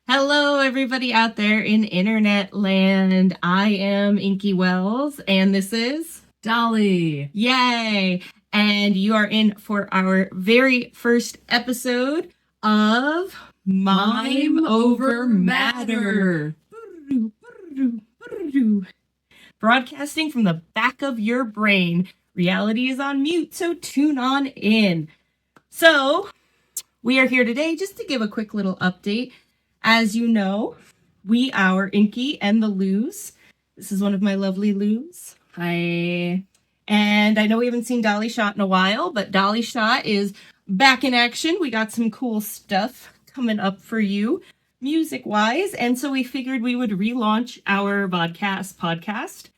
Hello, everybody out there in internet land. I am Inkie Wells, and this is Dolly. Yay! And you are in for our very first episode of Mime Over Matter. Broadcasting from the back of your brain. Reality is on mute, so tune on in. So, we are here today just to give a quick little update. As you know, we are Inkie and the Loos. This is one of my lovely Loos. Hi. And I know we haven't seen Dolly Shot in a while, but Dolly Shot is back in action. We got some cool stuff coming up for you, music-wise. And so we figured we would relaunch our podcast.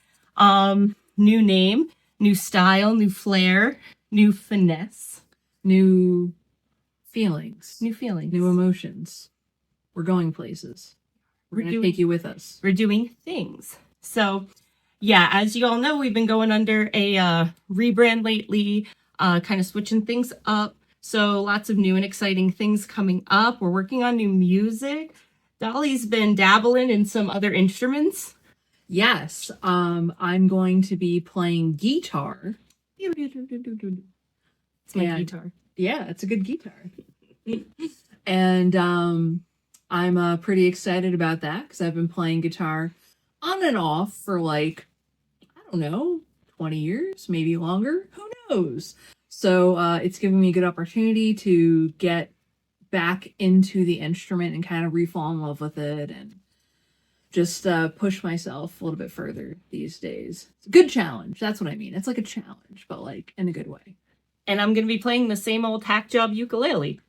New name, new style, new flair, new finesse. New feelings. New emotions. We're going places. We're going to take you with us. We're doing things. So, yeah, as you all know, we've been going under a rebrand lately, kind of switching things up. So lots of new and exciting things coming up. We're working on new music. Dolly's been dabbling in some other instruments. Yes, I'm going to be playing guitar. It's my guitar. Yeah, it's a good guitar. And I'm pretty excited about that because I've been playing guitar on and off for I don't know, 20 years, maybe longer. Who knows? So it's giving me a good opportunity to get back into the instrument and kind of re-fall in love with it and just push myself a little bit further these days. It's a good challenge. That's what I mean. It's like a challenge, but in a good way. And I'm going to be playing the same old hack job ukulele.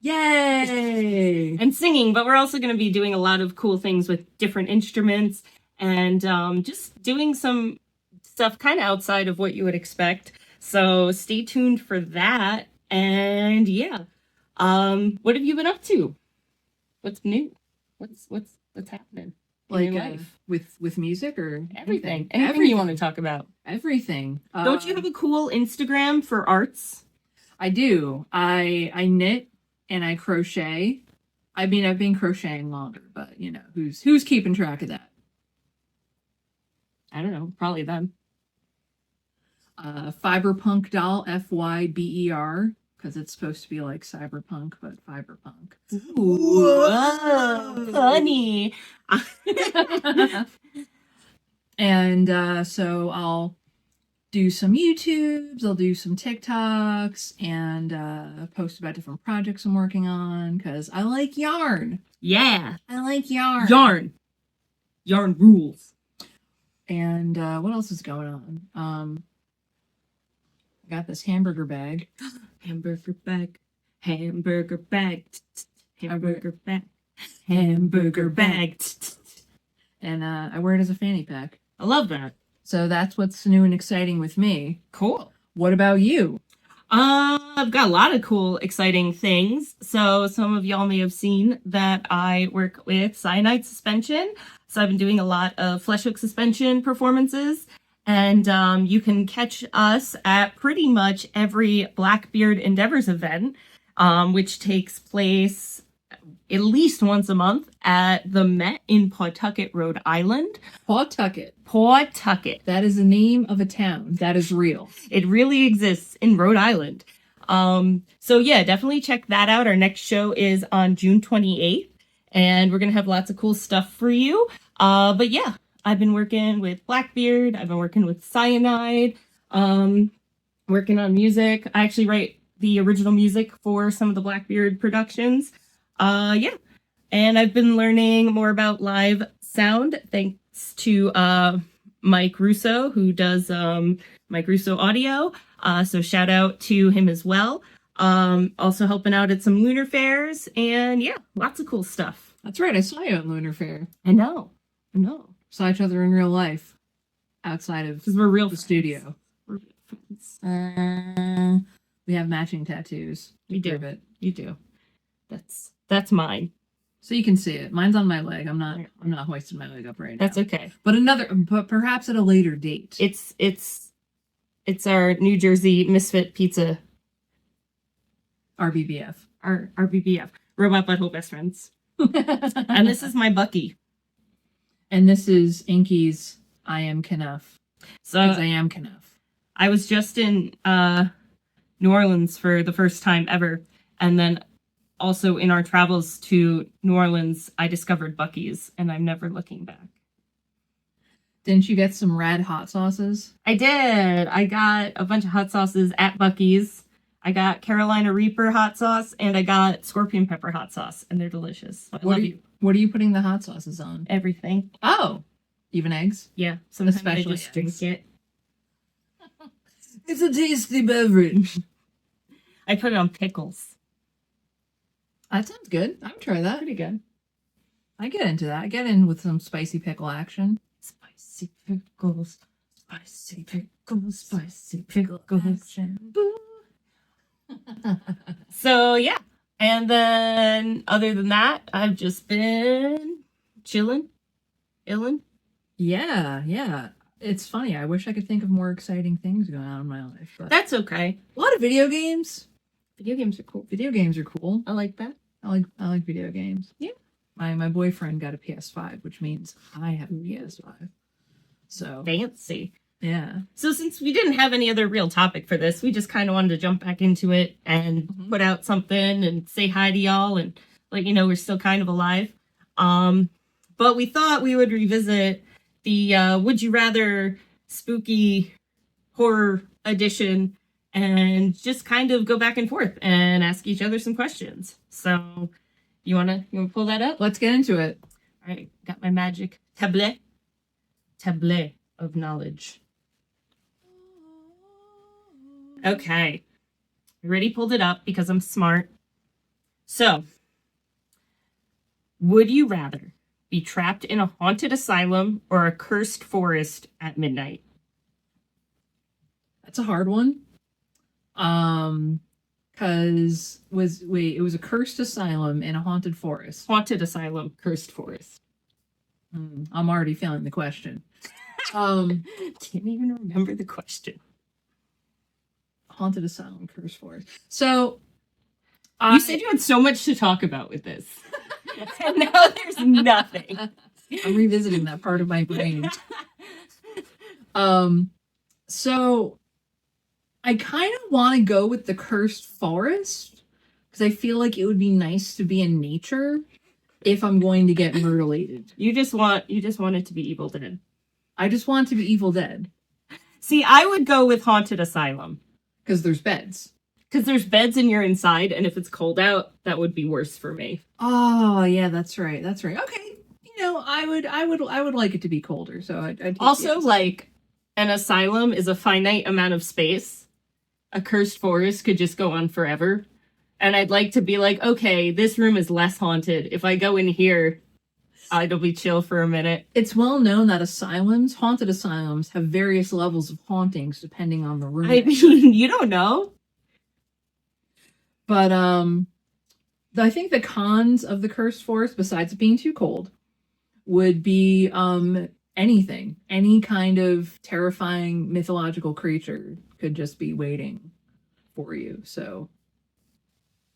Yay! And singing, but we're also going to be doing a lot of cool things with different instruments and just doing some stuff kind of outside of what you would expect. So stay tuned for that. And yeah, what have you been up to? What's new? What's happening in your life? With music or Anything you want to talk about? Everything. Don't you have a cool Instagram for arts? I do. I knit. And I crochet. I mean, I've been crocheting longer, but who's keeping track of that? I don't know. Probably them. Fiberpunk doll, FYBER, because it's supposed to be like cyberpunk, but fiberpunk. Whoa, funny. And so I'll do some YouTubes, I'll do some TikToks, and post about different projects I'm working on, because I like yarn. Yeah. I like yarn. Yarn rules. And what else is going on? I got this hamburger bag. Hamburger bag. And I wear it as a fanny pack. I love that. So that's what's new and exciting with me. Cool. What about you? I've got a lot of cool, exciting things. So some of y'all may have seen that I work with cyanide suspension. So I've been doing a lot of flesh hook suspension performances. And you can catch us at pretty much every Blackbeard Endeavors event, which takes place at least once a month at the Met in Pawtucket, Rhode Island. Pawtucket. That is the name of a town. That is real. It really exists in Rhode Island. So yeah, definitely check that out. Our next show is on June 28th, and we're going to have lots of cool stuff for you. But yeah, I've been working with Blackbeard. I've been working with Cyanide, working on music. I actually write the original music for some of the Blackbeard productions. Yeah. And I've been learning more about live sound thanks to Mike Russo, who does Mike Russo audio. So shout out to him as well. Also helping out at some lunar fairs, and yeah, lots of cool stuff. That's right. I saw you at Lunar Fair. I know. Saw each other in real life outside of we're real the studio. We're real friends. We have matching tattoos. You do. It. You do. That's mine. So you can see it. Mine's on my leg. I'm not hoisting my leg up right now. That's okay. But perhaps at a later date. It's our New Jersey Misfit Pizza. RBBF. Our RBBF. Robot Butthole Best Friends. And this is my Bucky. And this is Inkie's I Am Knuff. So Because I am Knuff. I was just in New Orleans for the first time ever. And then also in our travels to New Orleans, I discovered Bucky's, and I'm never looking back. Didn't you get some rad hot sauces? I did. I got a bunch of hot sauces at Bucky's. I got Carolina Reaper hot sauce, and I got scorpion pepper hot sauce, and they're delicious. I love you. What are you putting the hot sauces on? Everything. Oh, even eggs? Yeah. Sometimes Especially I just drink eggs. it. It's a tasty beverage. I put it on pickles. That sounds good. I would try that. Pretty good. I get into that. I get in with some spicy pickle action. Spicy pickles. Spicy pickles. Spicy pickles. Action. So, yeah. And then, other than that, I've just been chilling. Illin. Yeah. It's funny. I wish I could think of more exciting things going on in my life. But That's okay. a lot of video games. Video games are cool. Video games are cool. I like that. I like video games. Yeah. My boyfriend got a PS5, which means I have a PS5. So Fancy. yeah. So since we didn't have any other real topic for this, we just kind of wanted to jump back into it and put out something and say hi to y'all and let you know we're still kind of alive. But we thought we would revisit the Would You Rather spooky horror edition and just kind of go back and forth and ask each other some questions. So you wanna pull that up? Let's get into it. All right, got my magic tablet of knowledge. Okay. Already pulled it up because I'm smart. So, would you rather be trapped in a haunted asylum or a cursed forest at midnight? That's a hard one. Cause it was a cursed asylum in a haunted forest. Haunted asylum, cursed forest. I'm already feeling the question. Can't even remember the question. Haunted asylum, cursed forest. So You said you had so much to talk about with this. And now there's nothing. I'm revisiting that part of my brain. So I kind of want to go with the cursed forest because I feel like it would be nice to be in nature if I'm going to get mutilated. You just want it to be Evil Dead. I just want to be Evil Dead See, I would go with haunted asylum because there's beds. because there's beds and you're inside, and if it's cold out, that would be worse for me. Oh yeah, that's right. Okay, I would like it to be colder. So I'd take Also, yes. like an asylum is a finite amount of space. A cursed forest could just go on forever. And I'd like to be like, okay, this room is less haunted. If I go in here, it'll be chill for a minute. It's well known that haunted asylums, have various levels of hauntings depending on the room. I mean, you don't know. But I think the cons of the cursed forest, besides it being too cold, would be anything. Any kind of terrifying mythological creature could just be waiting for you. So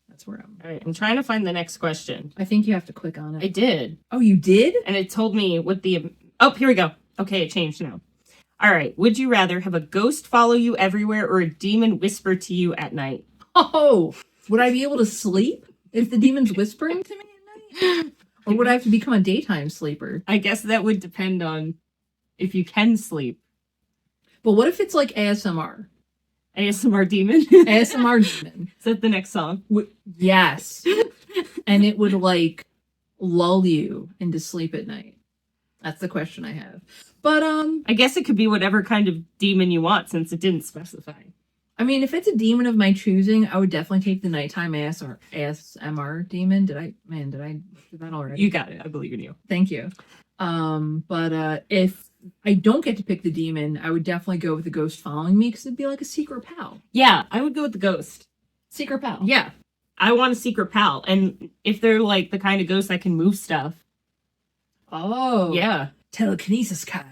that's where I'm. All right, I'm trying to find the next question. I think you have to click on it. I did. Oh, you did? And it told me what the... Oh, here we go. Okay, it changed now. All right. Would you rather have a ghost follow you everywhere or a demon whisper to you at night? Oh, would I be able to sleep if the demon's whispering to me at night? Or would I have to become a daytime sleeper? I guess that would depend on if you can sleep. But what if it's like ASMR? ASMR demon? ASMR demon. Is that the next song? Yes. And it would like lull you into sleep at night. That's the question I have. But I guess it could be whatever kind of demon you want since it didn't specify. I mean, if it's a demon of my choosing, I would definitely take the nighttime ASMR demon. Did I do that already? You got it. I believe in you. Thank you. But if I don't get to pick the demon, I would definitely go with the ghost following me because it'd be like a secret pal. Yeah, I would go with the ghost. Secret pal. Yeah. I want a secret pal. And if they're like the kind of ghost that can move stuff. Oh. Yeah. Telekinesis Kyle.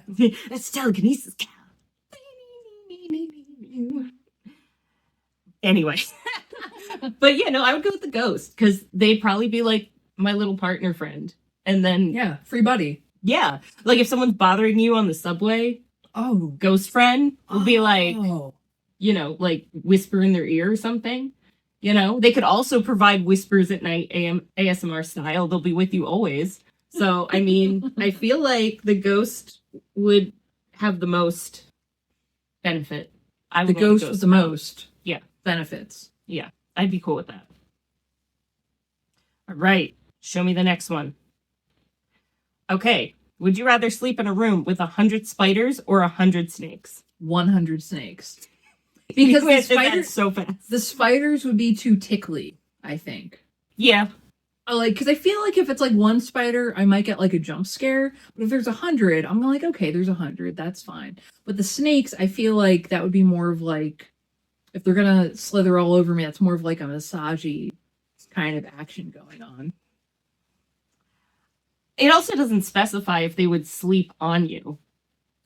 That's telekinesis. Anyway. But yeah, no, I would go with the ghost because they'd probably be like my little partner friend. And then, Yeah, free buddy. yeah, like if someone's bothering you on the subway, Oh. ghost friend will be like, Oh. you know, like whisper in their ear or something. You know, they could also provide whispers at night, ASMR style. They'll be with you always. So, I mean, I feel like the ghost would have the most benefit. I The would want ghost with the most Yeah. benefits. Yeah, I'd be cool with that. All right, show me the next one. Okay, would you rather sleep in a room with 100 spiders or 100 snakes? 100 snakes. Because You answered that so fast. the spiders would be too tickly, I think. Yeah. Because I feel like if it's like one spider, I might get like a jump scare. But if there's 100, I'm like, okay, there's 100, that's fine. But the snakes, I feel like that would be more of like, if they're gonna slither all over me, that's more of like a massagey kind of action going on. It also doesn't specify if they would sleep on you.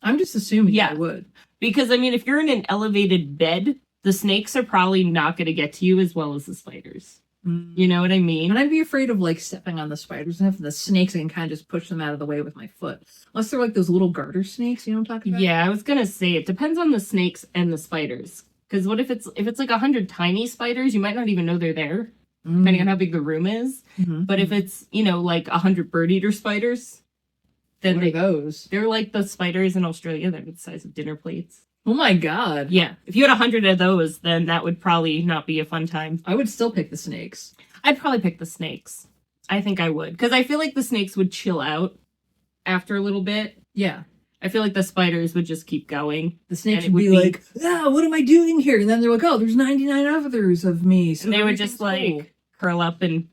I'm just assuming Yeah. I would. Because, I mean, if you're in an elevated bed, the snakes are probably not going to get to you as well as the spiders. You know what I mean? And I'd be afraid of like stepping on the spiders and having the snakes, I can kind of just push them out of the way with my foot. Unless they're like those little garter snakes, you know what I'm talking about? Yeah, I was going to say it depends on the snakes and the spiders. Because what if it's like 100 tiny spiders, you might not even know they're there, depending on how big the room is. Mm-hmm. But if it's, you know, like 100 bird eater spiders, then What are those? they're like the spiders in Australia. They're the size of dinner plates. Oh my god. Yeah. If you had 100 of those, then that would probably not be a fun time. I would still pick the snakes. I'd probably pick the snakes. I think I would. Because I feel like the snakes would chill out after a little bit. Yeah. I feel like the spiders would just keep going. The snakes And it would be would be- like, what am I doing here? And then they're like, oh, there's 99 others of me. So And they would just everything's like curl up and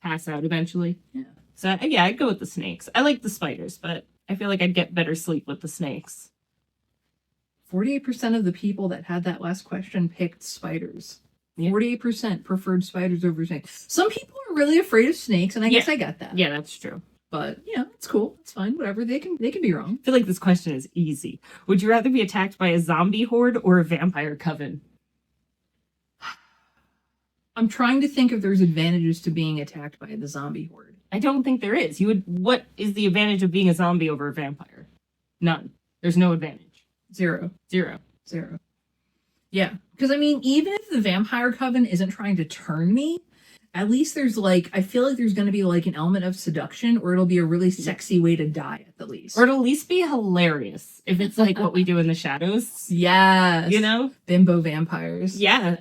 pass out eventually. Yeah. So yeah, I'd go with the snakes. I like the spiders, but I feel like I'd get better sleep with the snakes. 48% of the people that had that last question picked spiders. Yeah. 48% preferred spiders over snakes. Some people are really afraid of snakes, and I guess I got that. Yeah, that's true. But yeah, it's cool. It's fine. Whatever. They can be wrong. I feel like this question is easy. Would you rather be attacked by a zombie horde or a vampire coven? I'm trying to think if there's advantages to being attacked by the zombie horde. I don't think there is. What is the advantage of being a zombie over a vampire? None. There's no advantage. Zero. Zero. Yeah. Because, I mean, even if the vampire coven isn't trying to turn me, at least there's like, I feel like there's going to be like an element of seduction, or it'll be a really sexy way to die at the least. Or it'll at least be hilarious if it's like what we do in the shadows. Yes. You know? Bimbo vampires. Yeah.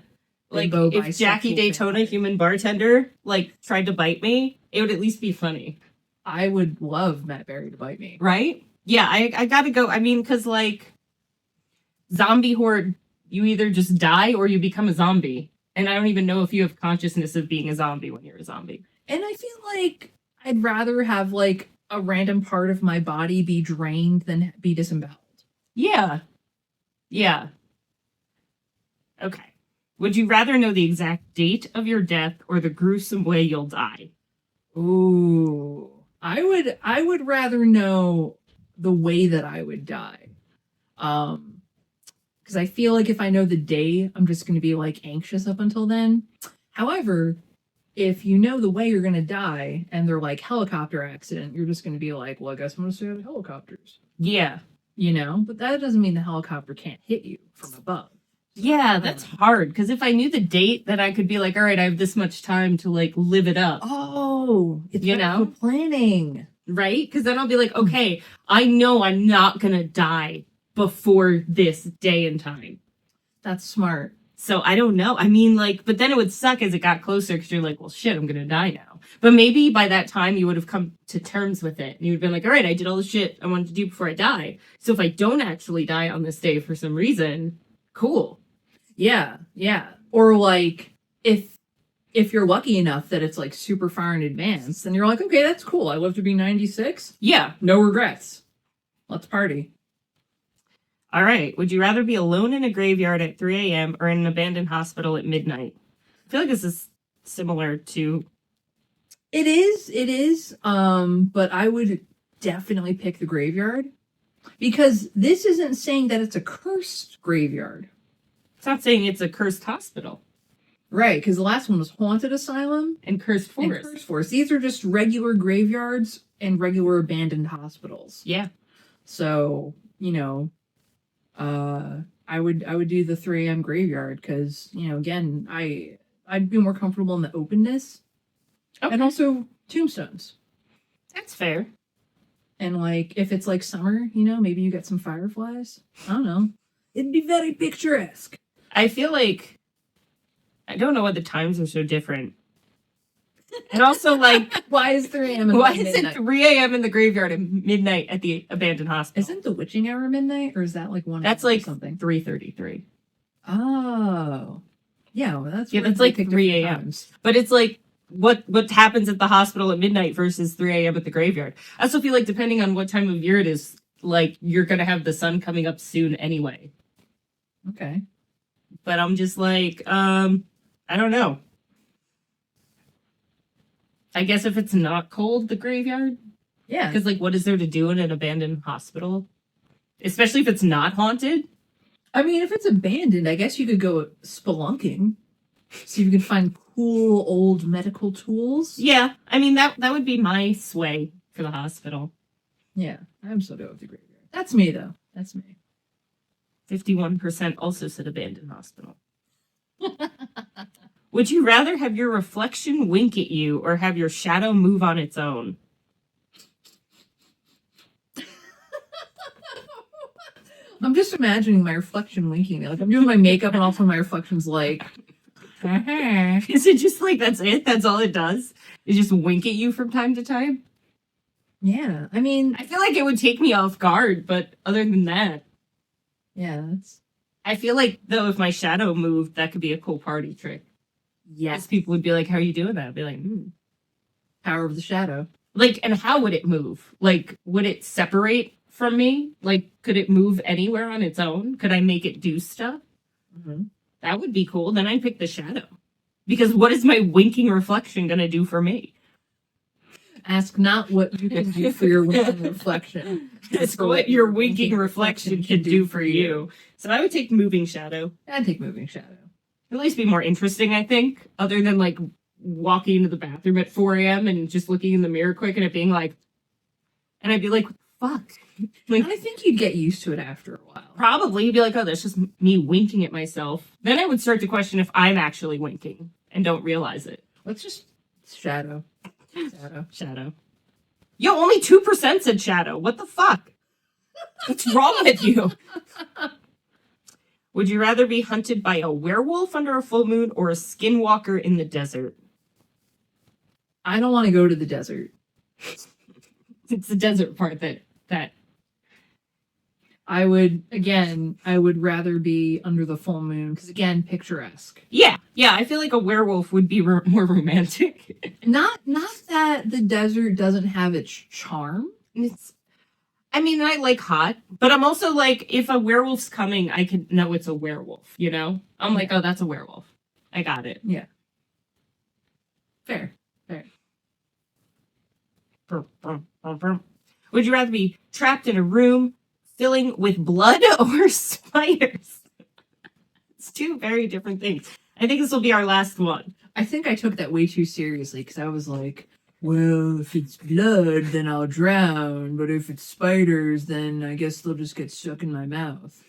Like Bimbo if Jackie bisexual Daytona, vampires. human bartender, like tried to bite me, it would at least be funny. I would love Matt Berry to bite me. Right? Yeah, I gotta go. I mean, because like zombie horde, you either just die or you become a zombie. And I don't even know if you have consciousness of being a zombie when you're a zombie. And I feel like I'd rather have like a random part of my body be drained than be disemboweled. Yeah. Yeah. Okay. Would you rather know the exact date of your death or the gruesome way you'll die? Ooh. I would rather know the way that I would die. Because I feel like if I know the day, I'm just going to be like anxious up until then. However, if you know the way you're going to die and they're like helicopter accident, you're just going to be like, well, I guess I'm going to stay out of helicopters. Yeah. You know? But that doesn't mean the helicopter can't hit you from above. Yeah, that's hard. Because if I knew the date, then I could be like, all right, I have this much time to like live it up. Oh, it's You better know? for planning. Right? Because then I'll be like, okay, I know I'm not going to die before this day and time. That's smart. So I don't know. I mean, like, but then it would suck as it got closer because you're like, well, shit, I'm going to die now. But maybe by that time you would have come to terms with it. And you would have been like, all right, I did all the shit I wanted to do before I die. So if I don't actually die on this day for some reason, cool. Yeah, yeah. Or like if you're lucky enough that it's like super far in advance, then you're like, okay, that's cool. I live to be 96. Yeah. No regrets. Let's party. All right. Would you rather be alone in a graveyard at 3 a.m. or in an abandoned hospital at midnight? I feel like this is similar to... It is. But I would definitely pick the graveyard because this isn't saying that it's a cursed graveyard. It's not saying it's a cursed hospital. Right, because the last one was Haunted Asylum and Cursed and Forest. Cursed Forest. These are just regular graveyards and regular abandoned hospitals. Yeah. So, you know, I would do the 3 a.m. graveyard because, you know, again, I'd be more comfortable in the openness. Okay. And also tombstones. That's fair. And like if it's like summer, you know, maybe you get some fireflies. I don't know. It'd be very picturesque. I feel like I don't know why the times are so different. And also, like, why is 3 a.m. why is it 3 a.m. in the graveyard and midnight at the abandoned hospital? Isn't the witching hour midnight, or is that like 1? That's like something. 3:33. Oh, yeah. Well, that's That's like 3 a.m. But it's like what happens at the hospital at midnight versus 3 a.m. at the graveyard. I also feel like depending on what time of year it is, like you're gonna have the sun coming up soon anyway. Okay. But I'm just like, I don't know. I guess if it's not cold, the graveyard. Yeah. Because, like, what is there to do in an abandoned hospital? Especially if it's not haunted. I mean, if it's abandoned, I guess you could go spelunking. See if you can find cool old medical tools. Yeah. I mean, that would be my sway for the hospital. Yeah. I'm still go with the graveyard. That's me, though. That's me. 51% also said abandoned hospital. Would you rather have your reflection wink at you or have your shadow move on its own? I'm just imagining my reflection winking. Like I'm doing my makeup and also my reflection's like. Is it just like that's it? That's all it does? It just wink at you from time to time? Yeah. I mean, I feel like it would take me off guard, but other than that. Yeah, that's. I feel like, though, if my shadow moved, that could be a cool party trick. Yes. People would be like, how are you doing that? I'd be like, Power of the shadow. Like, and how would it move? Like, would it separate from me? Like, could it move anywhere on its own? Could I make it do stuff? Mm-hmm. That would be cool. Then I'd pick the shadow. Because what is my winking reflection going to do for me? Ask not what you can do for your winking reflection. Ask what your winking reflection can do for you. So I would take moving shadow. I'd take moving shadow. At least be more interesting, I think. Other than, like, walking into the bathroom at 4 a.m. and just looking in the mirror quick and it being like... And I'd be like, fuck. Like, I think you'd get used to it after a while. Probably. You'd be like, oh, that's just me winking at myself. Then I would start to question if I'm actually winking and don't realize it. Let's just... Shadow. Shadow. Yo, only 2% said shadow. What the fuck? What's wrong with you? Would you rather be hunted by a werewolf under a full moon or a skinwalker in the desert? I don't want to go to the desert. It's the desert part that I would rather be under the full moon because, again, picturesque. Yeah, I feel like a werewolf would be more romantic. Not that the desert doesn't have its charm. I like hot, but I'm also like, if a werewolf's coming, I can know it's a werewolf, you know? I'm like, oh, that's a werewolf. I got it. Yeah. Fair. Would you rather be trapped in a room filling with blood or spiders? It's two very different things. I think this will be our last one. I think I took that way too seriously because I was like, well, if it's blood, then I'll drown. But if it's spiders, then I guess they'll just get stuck in my mouth.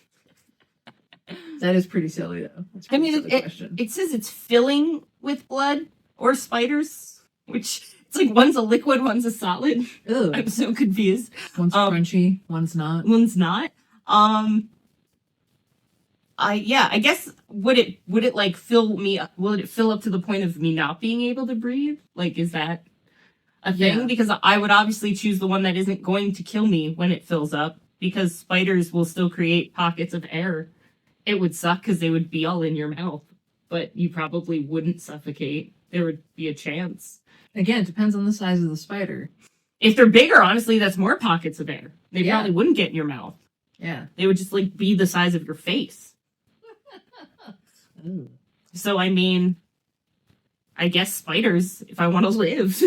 That is pretty silly, though. It says it's filling with blood or spiders, which it's like one's a liquid, one's a solid. Ugh. I'm so confused. One's crunchy, one's not. One's not. I guess would it like fill me up? Will it fill up to the point of me not being able to breathe? Like, is that a thing? Yeah. Because I would obviously choose the one that isn't going to kill me when it fills up, because spiders will still create pockets of air. It would suck because they would be all in your mouth, but you probably wouldn't suffocate. There would be a chance. Again, it depends on the size of the spider. If they're bigger, honestly, that's more pockets of air. They Yeah. probably wouldn't get in your mouth. Yeah. They would just like be the size of your face. Ooh. So, I mean, I guess spiders, if I want to live.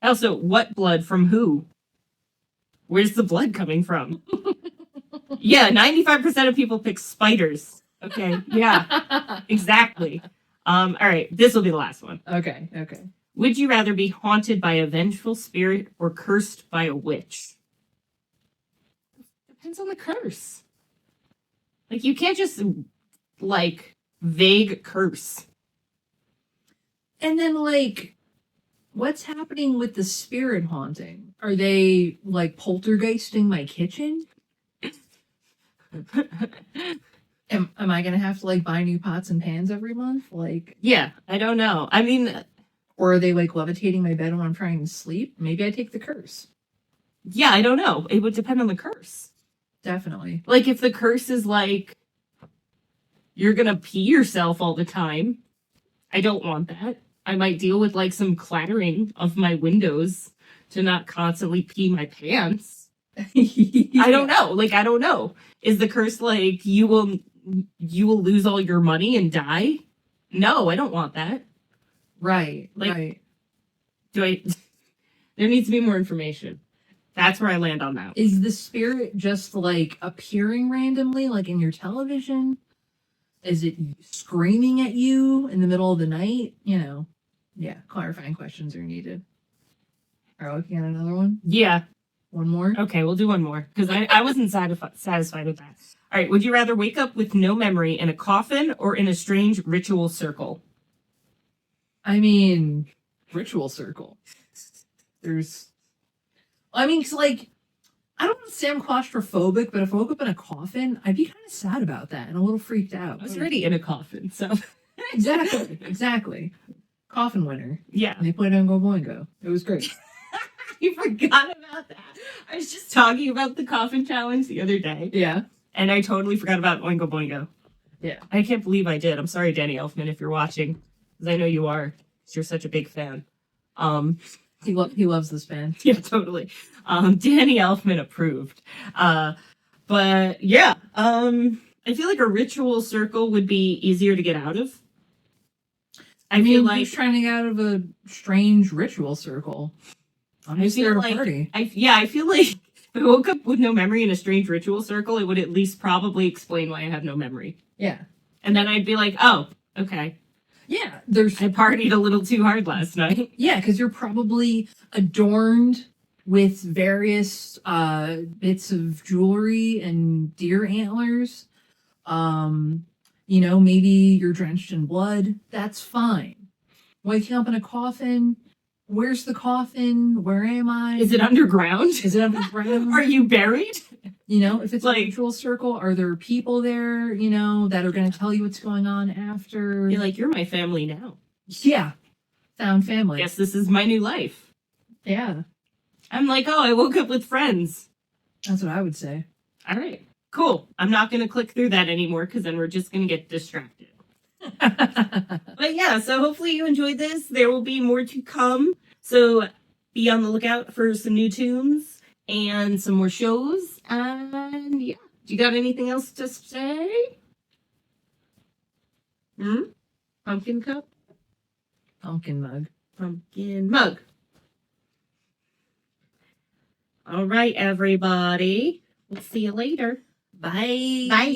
Also, what blood from who? Where's the blood coming from? Yeah, 95% of people pick spiders. Okay. Yeah, exactly. All right. This will be the last one. Okay. Would you rather be haunted by a vengeful spirit or cursed by a witch? Depends on the curse. Like, you can't just, like, vague curse. And then, like, what's happening with the spirit haunting? Are they, like, poltergeisting my kitchen? Am I gonna have to, like, buy new pots and pans every month? Like, Yeah, I don't know. I mean, or are they, like, levitating my bed when I'm trying to sleep? Maybe I take the curse. yeah, I don't know. It would depend on the curse. Definitely. Like, if the curse is, like, you're gonna pee yourself all the time, I don't want that. I might deal with, like, some clattering of my windows to not constantly pee my pants. I don't know. Like, I don't know. Is the curse, like, you will lose all your money and die? No, I don't want that. Right. Like, right. There needs to be more information. That's where I land on that. Is the spirit just, like, appearing randomly, like, in your television? Is it screaming at you in the middle of the night? You know, yeah, clarifying questions are needed. Are we looking at another one? Yeah. One more? Okay, we'll do one more because I wasn't satisfied with that. All right, would you rather wake up with no memory in a coffin or in a strange ritual circle? I mean, ritual circle. Because, like, I don't want to say I'm claustrophobic, but if I woke up in a coffin, I'd be kind of sad about that and a little freaked out. I was already in a coffin, so. Exactly. Coffin winner. Yeah. And they played on Go Boingo. It was great. You forgot about that. I was just talking about the coffin challenge the other day. Yeah. And I totally forgot about Oingo Boingo. Yeah. I can't believe I did. I'm sorry, Danny Elfman, if you're watching. Because I know you are. Because you're such a big fan. He loves this band. Yeah, totally. Danny Elfman approved. But yeah, I feel like a ritual circle would be easier to get out of. I feel like who's trying to get out of a strange ritual circle. I'm just there to party. I feel like if I woke up with no memory in a strange ritual circle, it would at least probably explain why I have no memory. Yeah. And then I'd be like, oh, okay. Yeah, I partied a little too hard last night. Yeah, because you're probably adorned with various bits of jewelry and deer antlers. Maybe you're drenched in blood. That's fine. Waking up in a coffin. Where's the coffin? Where am I? Is it underground? Are you buried? If it's a ritual circle, are there people there, that are going to tell you what's going on after? You're like, you're my family now. Yeah. Found family. Guess this is my new life. Yeah. I'm like, oh, I woke up with friends. That's what I would say. All right. Cool. I'm not going to click through that anymore because then we're just going to get distracted. But yeah, so hopefully you enjoyed this. There will be more to come. So be on the lookout for some new tunes and some more shows. And yeah, do you got anything else to say? Pumpkin cup? Pumpkin mug. Pumpkin mug. All right, everybody. We'll see you later. Bye. Bye.